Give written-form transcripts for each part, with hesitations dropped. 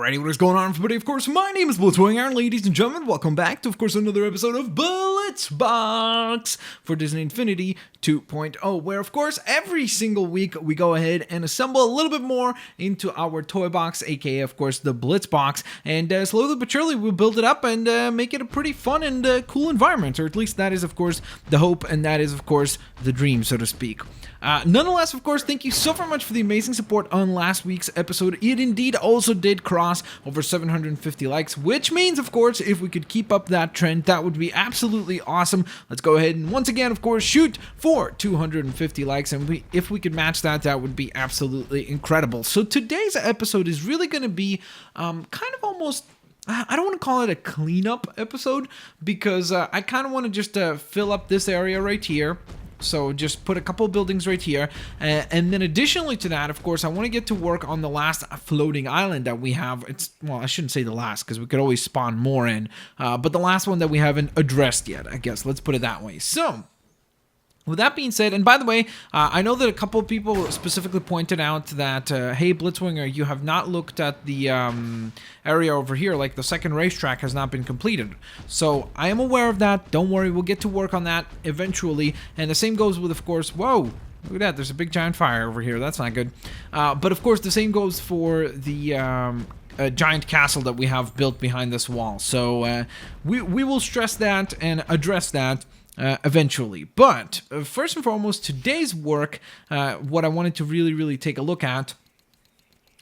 Alrighty, what is going on, everybody? Of course, my name is Blitzwinger, and ladies and gentlemen, welcome back to, of course, another episode of Blitzbox for Disney Infinity 2.0, where, of course, every single week we go ahead and assemble a little bit more into our toy box, aka, of course, the Blitzbox, and slowly but surely we'll build it up and make it a pretty fun and cool environment, or at least that is, of course, the hope, and that is, of course, the dream, so to speak. Nonetheless, of course, thank you so very much for the amazing support on last week's episode. It indeed also did cross over 750 likes, which means, of course, if we could keep up that trend, that would be absolutely awesome. Let's go ahead and once again, of course, shoot for 250 likes, and if we could match that, that would be absolutely incredible. So today's episode is really going to be kind of almost... I don't want to call it a cleanup episode, because I kind of want to just fill up this area right here. So just put a couple of buildings right here, and then additionally to that, of course, I want to get to work on the last floating island that we have. Well, I shouldn't say the last, because we could always spawn more in, but the last one that we haven't addressed yet, I guess. Let's put it that way. So with that being said, and by the way, I know that a couple of people specifically pointed out that, hey, Blitzwinger, you have not looked at the area over here, like the second racetrack has not been completed. So I am aware of that. Don't worry, we'll get to work on that eventually. And the same goes with, of course, whoa, look at that, there's a big giant fire over here. That's not good. But of course, the same goes for the... a giant castle that we have built behind this wall. So we will stress that and address that eventually. But first and foremost, today's work, what I wanted to really take a look at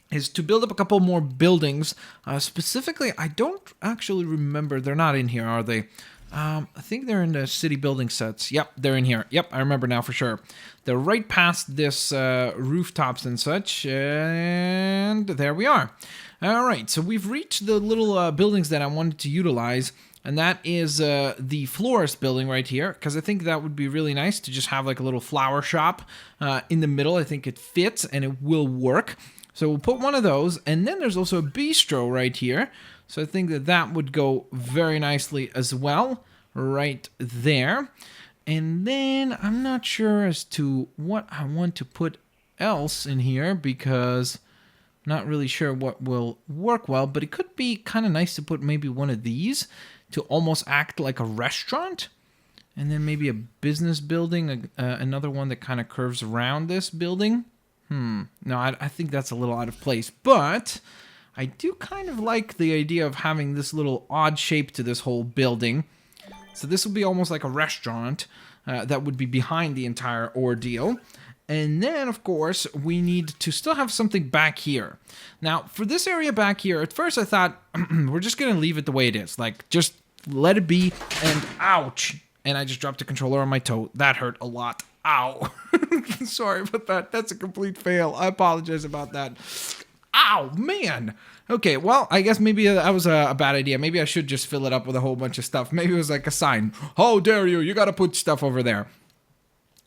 is to build up a couple more buildings. Specifically, I don't actually remember. They're not in here, are they? I think they're in the city building sets. Yep, they're in here. Yep, I remember now for sure. They're right past this rooftops and such, and there we are. All right, so we've reached the little buildings that I wanted to utilize, and that is the florist building right here, because I think that would be really nice to just have like a little flower shop in the middle. I think it fits and it will work. So we'll put one of those, and then there's also a bistro right here. So I think that that would go very nicely as well, right there. And then I'm not sure as to what I want to put else in here, because I'm not really sure what will work well, but it could be kind of nice to put maybe one of these to almost act like a restaurant. And then maybe a business building, another one that kind of curves around this building. No, I think that's a little out of place, but I do kind of like the idea of having this little odd shape to this whole building. So this will be almost like a restaurant that would be behind the entire ordeal. And then, of course, we need to still have something back here. Now, for this area back here, at first I thought, we're just going to leave it the way it is. Like, just let it be, and ouch! And I just dropped the controller on my toe. That hurt a lot. Ow! Sorry about that. That's a complete fail. I apologize about that. Ow, man! Okay, well, I guess maybe that was a bad idea. Maybe I should just fill it up with a whole bunch of stuff. Maybe it was like a sign. How dare you? You gotta put stuff over there.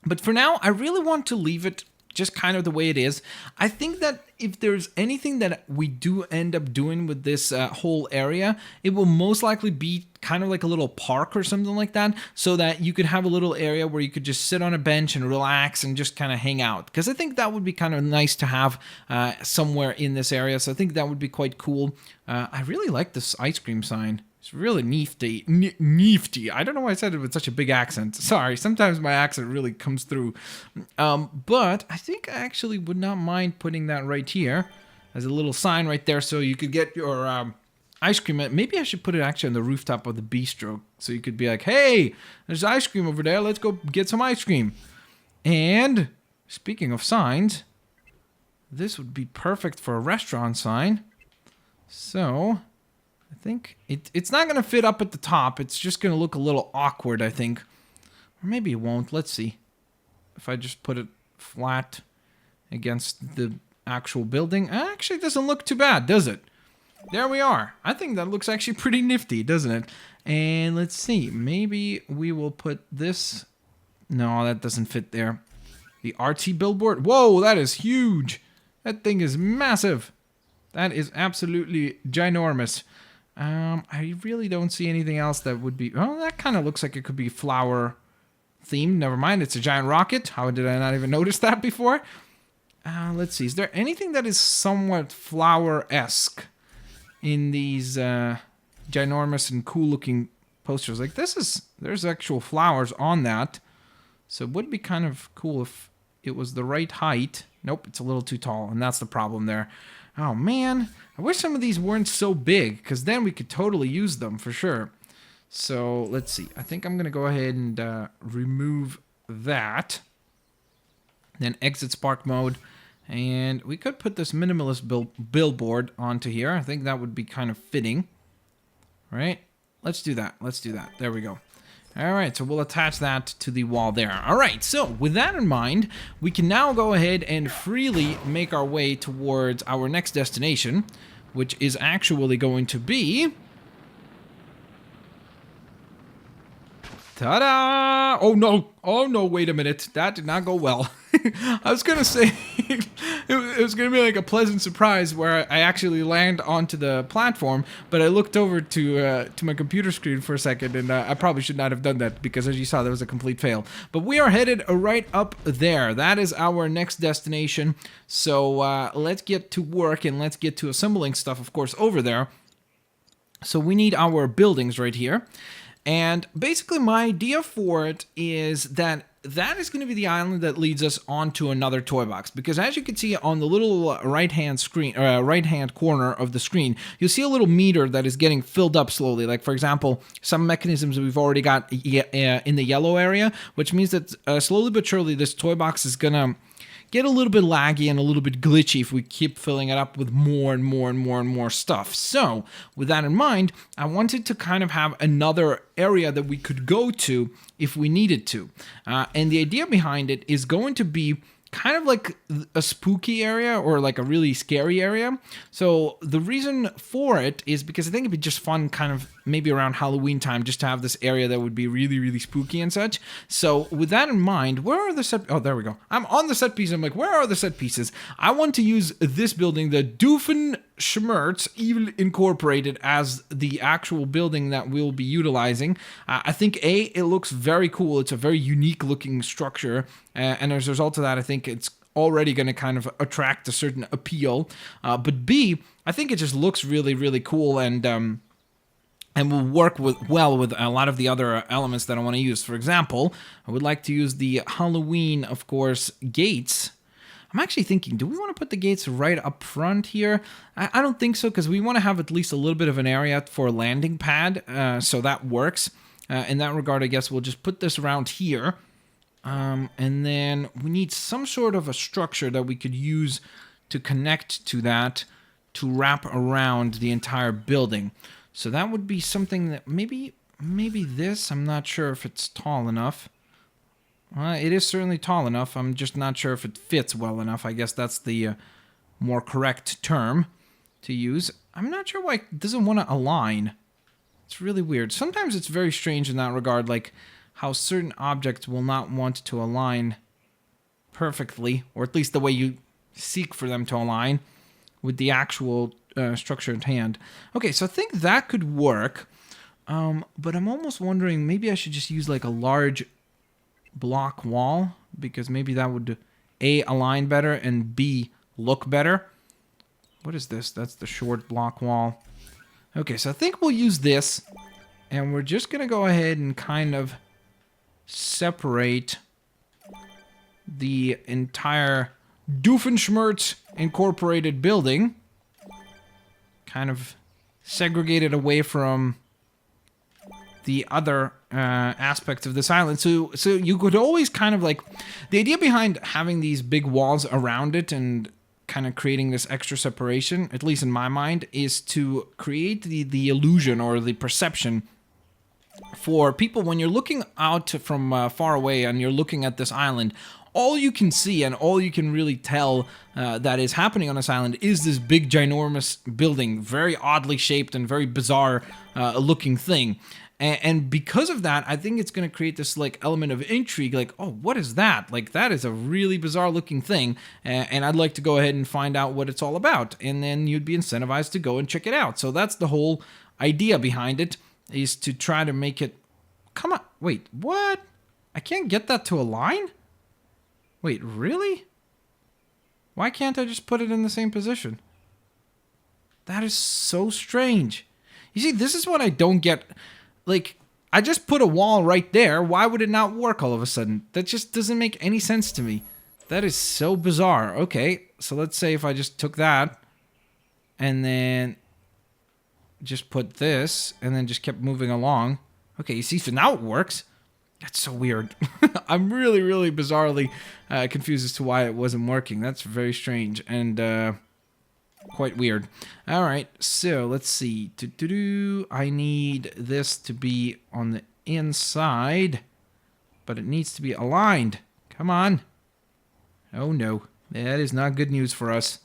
But for now, I really want to leave it just kind of the way it is. I think that if there's anything that we do end up doing with this whole area, it will most likely be kind of like a little park or something like that, so that you could have a little area where you could just sit on a bench and relax and just kind of hang out. Because I think that would be kind of nice to have somewhere in this area. So I think that would be quite cool. I really like this ice cream sign. It's really nifty. Nifty. I don't know why I said it with such a big accent. Sorry, sometimes my accent really comes through. But I think I actually would not mind putting that right here as a little sign right there, so you could get your ice cream. Maybe I should put it actually on the rooftop of the bistro, so you could be like, hey, there's ice cream over there. Let's go get some ice cream. And speaking of signs, this would be perfect for a restaurant sign. So I think it's not going to fit up at the top. It's just going to look a little awkward, I think. Or maybe it won't. Let's see. If I just put it flat against the actual building. Actually, it doesn't look too bad, does it? There we are. I think that looks actually pretty nifty, doesn't it? And let's see. Maybe we will put this... No, that doesn't fit there. The RT billboard. Whoa, that is huge. That thing is massive. That is absolutely ginormous. I really don't see anything else that would be... Oh, that kind of looks like it could be flower themed. Never mind, it's a giant rocket. How did I not even notice that before? Let's see. Is there anything that is somewhat flower-esque? in these ginormous and cool looking posters. Like there's actual flowers on that. So it would be kind of cool if it was the right height. Nope, it's a little too tall, and that's the problem there. Oh man, I wish some of these weren't so big, because then we could totally use them for sure. So let's see. I think I'm going to go ahead and remove that. Then exit Spark mode. And we could put this minimalist billboard onto here. I think that would be kind of fitting. Right? Let's do that. Let's do that. There we go. All right, so we'll attach that to the wall there. All right, so with that in mind, we can now go ahead and freely make our way towards our next destination, which is actually going to be... Ta-da! Oh no, wait a minute. That did not go well. I was gonna say, it was gonna be like a pleasant surprise where I actually land onto the platform, but I looked over to my computer screen for a second, and I probably should not have done that, because as you saw, that was a complete fail. But we are headed right up there. That is our next destination. So let's get to work, and let's get to assembling stuff, of course, over there. So we need our buildings right here. And basically my idea for it is that is going to be the island that leads us onto another toy box. Because as you can see on the little right-hand corner of the screen, you'll see a little meter that is getting filled up slowly. Like, for example, some mechanisms we've already got in the yellow area, which means that slowly but surely this toy box is going to get a little bit laggy and a little bit glitchy if we keep filling it up with more and more and more and more stuff. So, with that in mind, I wanted to kind of have another area that we could go to if we needed to. And the idea behind it is going to be kind of like a spooky area or like a really scary area. So the reason for it is because I think it'd be just fun kind of maybe around Halloween time just to have this area that would be really, really spooky and such. So with that in mind, where are the set... Oh, there we go. I'm on the set piece. I'm like, where are the set pieces? I want to use this building, the Doofenshmirtz Evil Incorporated, as the actual building that we'll be utilizing. I think it looks very cool. It's a very unique looking structure. And as a result of that, I think it's already going to kind of attract a certain appeal. But B, I think it just looks really, really cool and will work well with a lot of the other elements that I want to use. For example, I would like to use the Halloween, of course, gates. I'm actually thinking, do we want to put the gates right up front here? I don't think so, because we want to have at least a little bit of an area for a landing pad, so that works. In that regard, I guess we'll just put this around here. And then we need some sort of a structure that we could use to connect to that to wrap around the entire building. So that would be something that maybe this, I'm not sure if it's tall enough. It is certainly tall enough. I'm just not sure if it fits well enough. I guess that's the more correct term to use. I'm not sure why it doesn't want to align. It's really weird. Sometimes it's very strange in that regard, like how certain objects will not want to align perfectly, or at least the way you seek for them to align with the actual structure at hand. Okay, so I think that could work, but I'm almost wondering maybe I should just use like a large block wall, because maybe that would A, align better, and B, look better. What is this? That's the short block wall. Okay, so I think we'll use this, and we're just going to go ahead and kind of separate the entire Doofenshmirtz Incorporated building. Kind of segregate it away from the other aspects of this island. So you could always kind of like... The idea behind having these big walls around it and kind of creating this extra separation, at least in my mind, is to create the illusion or the perception for people when you're looking out from far away and you're looking at this island. All you can see and all you can really tell that is happening on this island is this big, ginormous building, very oddly shaped and very bizarre looking thing. And because of that, I think it's going to create this like element of intrigue, like, oh, what is that? Like, that is a really bizarre looking thing, and I'd like to go ahead and find out what it's all about. And then you'd be incentivized to go and check it out. So that's the whole idea behind it, is to try to make it... Come on, wait, what? I can't get that to align? Wait, really? Why can't I just put it in the same position? That is so strange. You see, this is what I don't get. Like, I just put a wall right there. Why would it not work all of a sudden? That just doesn't make any sense to me. That is so bizarre. Okay, so let's say if I just took that and then just put this and then just kept moving along. Okay, you see, so now it works. That's so weird. I'm really, really bizarrely confused as to why it wasn't working. That's very strange and quite weird. All right, so let's see. I need this to be on the inside, but it needs to be aligned. Come on. Oh, no. That is not good news for us.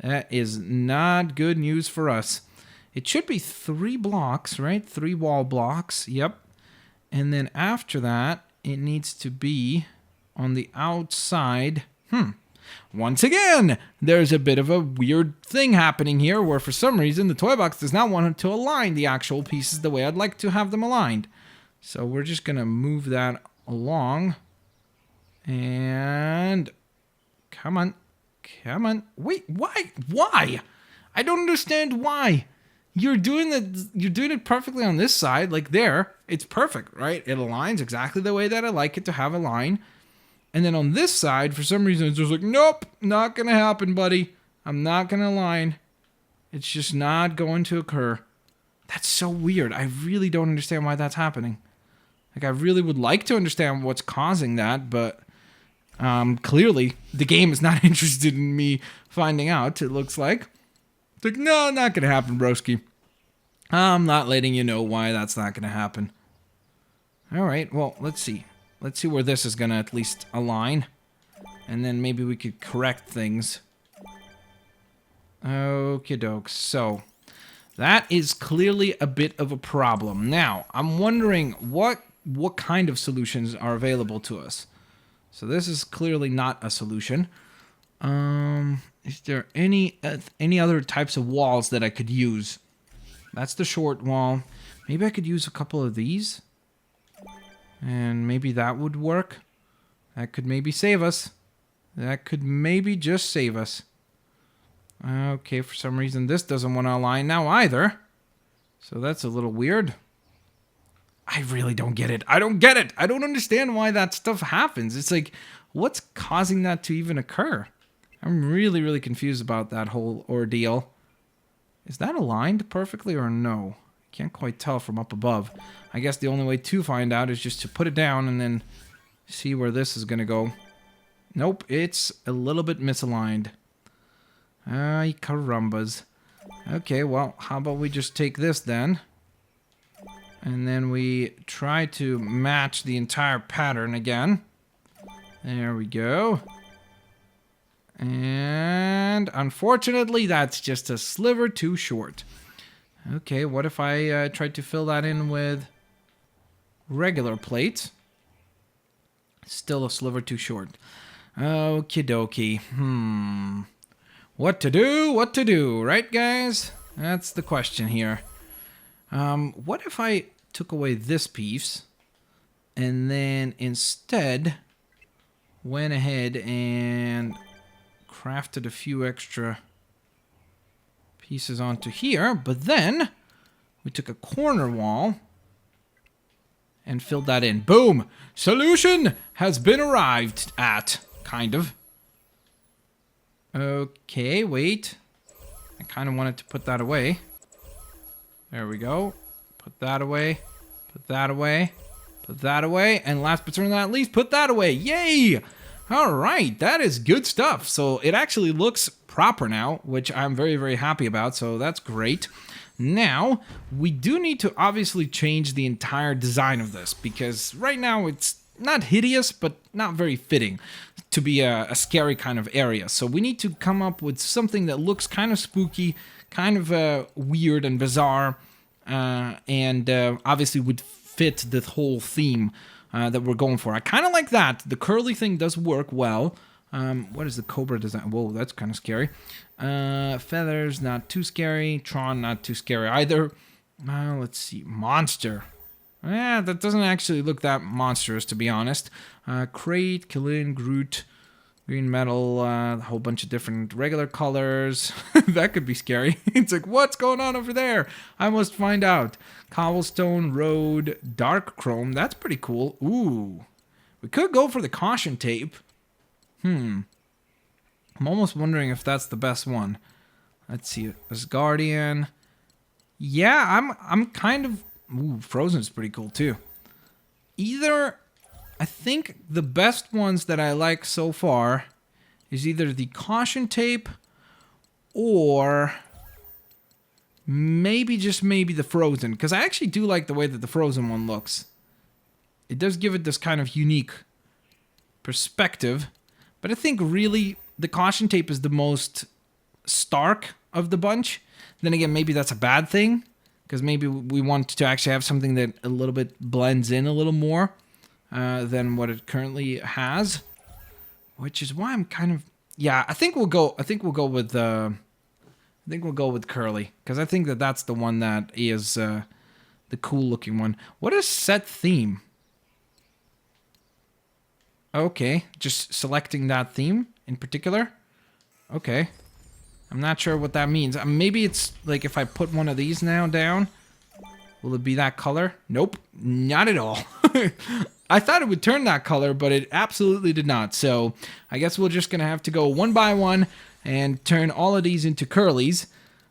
That is not good news for us. It should be 3 blocks, right? 3 wall blocks. Yep. And then after that, it needs to be on the outside. Once again, there's a bit of a weird thing happening here where for some reason the toy box does not want to align the actual pieces the way I'd like to have them aligned. So we're just going to move that along. And come on. Come on. Wait, why? Why? I don't understand why. You're doing it perfectly on this side, like there. It's perfect, right? It aligns exactly the way that I like it to have a line. And then on this side, for some reason, it's just like, nope, not going to happen, buddy. I'm not going to align. It's just not going to occur. That's so weird. I really don't understand why that's happening. Like, I really would like to understand what's causing that, but clearly the game is not interested in me finding out, it looks like. It's like, no, not going to happen, broski. I'm not letting you know why that's not going to happen. All right, well, let's see. Let's see where this is going to at least align. And then maybe we could correct things. Okie doke. So, that is clearly a bit of a problem. Now, I'm wondering what kind of solutions are available to us. So this is clearly not a solution. Is there any other types of walls that I could use? That's the short wall. Maybe I could use a couple of these. And maybe that would work. That could maybe save us. That could maybe just save us. Okay, for some reason this doesn't want to align now either. So that's a little weird. I really don't get it. I don't get it. I don't understand why that stuff happens. It's like, what's causing that to even occur? I'm really, really confused about that whole ordeal. Is that aligned perfectly or no? I can't quite tell from up above. I guess the only way to find out is just to put it down and then see where this is going to go. Nope, it's a little bit misaligned. Ay, carambas. Okay, well, how about we just take this then? And then we try to match the entire pattern again. There we go. And unfortunately, that's just a sliver too short. Okay, what if I tried to fill that in with regular plates? Still a sliver too short. Okie dokie. What to do? What to do? Right, guys? That's the question here. What if I took away this piece and then instead went ahead and crafted a few extra pieces onto here, but then we took a corner wall and filled that in. Boom! Solution has been arrived at, kind of. Okay, wait. I kind of wanted to put that away. There we go. Put that away. Put that away. Put that away. And last but certainly not least, put that away. Yay! Alright, that is good stuff. So it actually looks proper now, which I'm very, very happy about. So that's great. Now, we do need to obviously change the entire design of this, because right now it's not hideous, but not very fitting to be a scary kind of area. So we need to come up with something that looks kind of spooky, kind of weird and bizarre, and obviously would fit the whole theme that we're going for. I kind of like that. The curly thing does work well. What is the Cobra design? Whoa, that's kind of scary. Feathers, not too scary. Tron, not too scary either. Let's see. Monster. That doesn't actually look that monstrous, to be honest. Crate, Killin, Groot. Green metal, a whole bunch of different regular colors. That could be scary. It's like, what's going on over there? I must find out. Cobblestone, road, dark chrome. That's pretty cool. Ooh. We could go for the caution tape. I'm almost wondering if that's the best one. Let's see. Asgardian. Yeah, I'm kind of... Ooh, Frozen's pretty cool too. Either... I think the best ones that I like so far is either the caution tape or maybe, just maybe, the Frozen. Because I actually do like the way that the Frozen one looks. It does give it this kind of unique perspective. But I think really the caution tape is the most stark of the bunch. Then again, maybe that's a bad thing. Because maybe we want to actually have something that a little bit blends in a little more. Than what it currently has, which is why I'm kind of I think we'll go with Curly, because I think that that's the one that is the cool looking one. What is set theme? Okay, just selecting that theme in particular. Okay, I'm not sure what that means. Maybe it's like if I put one of these now down, will it be that color? Nope, not at all. I thought it would turn that color, but it absolutely did not. So I guess we're just going to have to go one by one and turn all of these into curlies.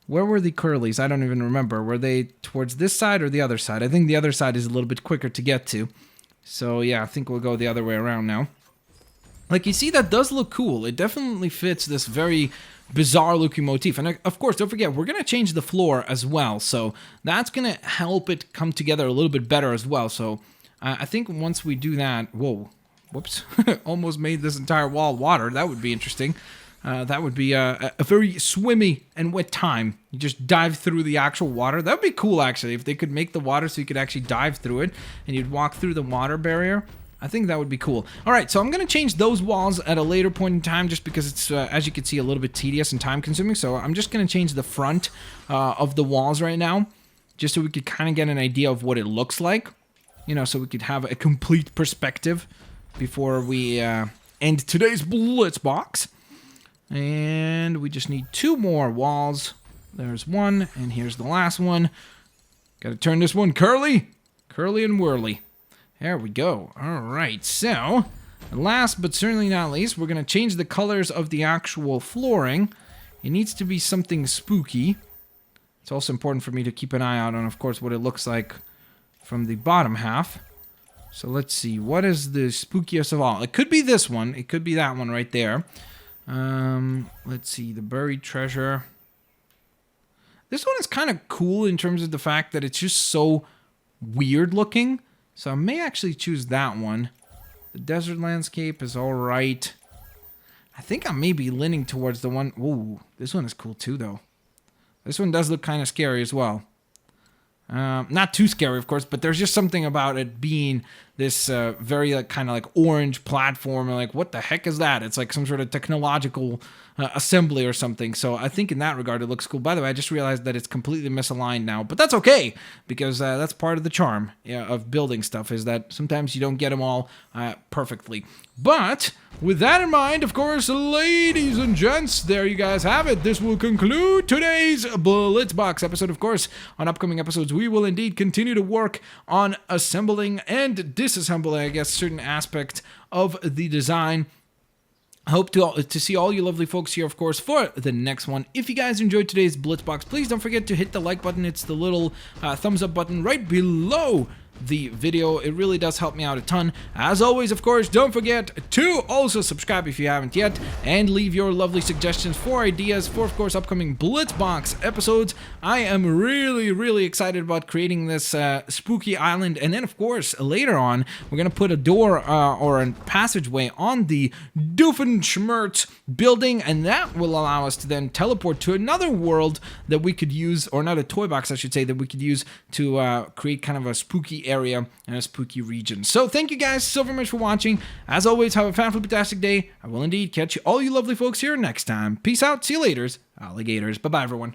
Where were the curlies? I don't even remember. Were they towards this side or the other side? I think the other side is a little bit quicker to get to. So yeah, I think we'll go the other way around now. Like, you see, that does look cool. It definitely fits this very bizarre looking motif. And of course, don't forget, we're going to change the floor as well. So that's going to help it come together a little bit better as well. So... I think once we do that... Whoa. Whoops. Almost made this entire wall water. That would be interesting. That would be a very swimmy and wet time. You just dive through the actual water. That would be cool, actually, if they could make the water so you could actually dive through it and you'd walk through the water barrier. I think that would be cool. All right, so I'm going to change those walls at a later point in time just because it's, as you can see, a little bit tedious and time-consuming. So I'm just going to change the front of the walls right now just so we could kind of get an idea of what it looks like. You know, so we could have a complete perspective before we end today's Blitz box. And we just need 2 more walls. There's one, and here's the last one. Gotta turn this one curly. Curly and whirly. There we go. All right, so last but certainly not least, we're gonna change the colors of the actual flooring. It needs to be something spooky. It's also important for me to keep an eye out on, of course, what it looks like from the bottom half. So let's see, what is the spookiest of all? It could be this one. It could be that one right there. Let's see, the buried treasure. This one is kind of cool in terms of the fact that it's just so weird looking. So I may actually choose that one. The desert landscape is all right. I think I may be leaning towards the one... Ooh, this one is cool too, though. This one does look kind of scary as well. Not too scary, of course, but there's just something about it being this very kind of like orange platform. And like, what the heck is that? It's like some sort of technological assembly or something. So I think in that regard, it looks cool. By the way, I just realized that it's completely misaligned now, but that's okay because that's part of the charm of building stuff, is that sometimes you don't get them all perfectly. But with that in mind, of course, ladies and gents, there you guys have it. This will conclude today's Blitzbox episode. Of course, on upcoming episodes, we will indeed continue to work on assembling and disassembling, I guess, certain aspects of the design. I hope to see all you lovely folks here, of course, for the next one. If you guys enjoyed today's Blitzbox, please don't forget to hit the like button. It's the little thumbs up button right below the video. It really does help me out a ton. As always, of course, don't forget to also subscribe if you haven't yet, and leave your lovely suggestions for ideas for, of course, upcoming Blitzbox episodes. I am really excited about creating this spooky island, and then, of course, later on, we're gonna put a door or a passageway on the Doofenshmirtz building, and that will allow us to then teleport to another world that we could use, or not a toy box, I should say, that we could use to create kind of a spooky area and a spooky region. So thank you guys so very much for watching. As always, have a fantastic day. I will indeed catch you, all you lovely folks, here next time. Peace out. See you later, alligators. Bye-bye, everyone.